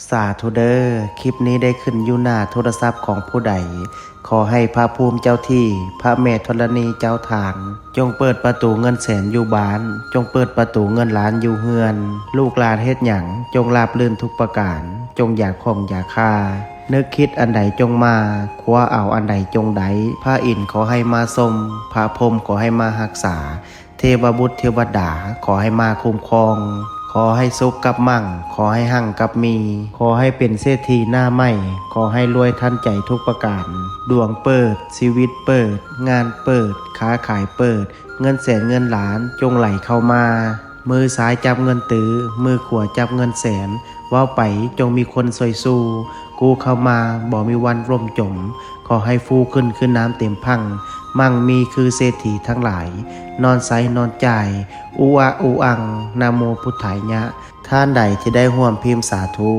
สาธุเด้อคลิปนี้ได้ขึ้นอยู่หน้าโทรศัพท์ของผู้ใดขอให้พระภูมิเจ้าที่พระแม่ธรณีเจ้าทางจงเปิดประตูเงินแสนอยู่บ้านจงเปิดประตูเงินล้านอยู่เฮือนลูกหลานเฮ็ดหยังจงราบรื่นทุกประการจงอย่าข้องอย่าค่านึกคิดอันใดจงมาคว้าเอาอันใดจงไดพระอินทร์ขอให้มาทรงพระพรหมขอให้มารักษาเทวบุตรเทวดาขอให้มาคุ้มครองขอให้สุขกับมั่งขอให้หั่งกับมีขอให้เป็นเศรษฐีหน้าใหม่ขอให้รวยทันใจทุกประการดวงเปิดชีวิตเปิดงานเปิดค้าขายเปิดเงินแสนเงินล้านจงไหลเข้ามามือซ้ายจับเงินตื้อมือขวาจับเงินแสนว่าวไปจงมีคนสวยสู้กูเข้ามาบ่มีวันร่มจมขอให้ฟูขึ้นน้ำเต็มพังมั่งมีคือเศรษฐีทั้งหลายนอนใสนอนใจอูอะอูอังนะโมพุทธายะท่านใดที่ได้ร่วมพิมพ์สาธุ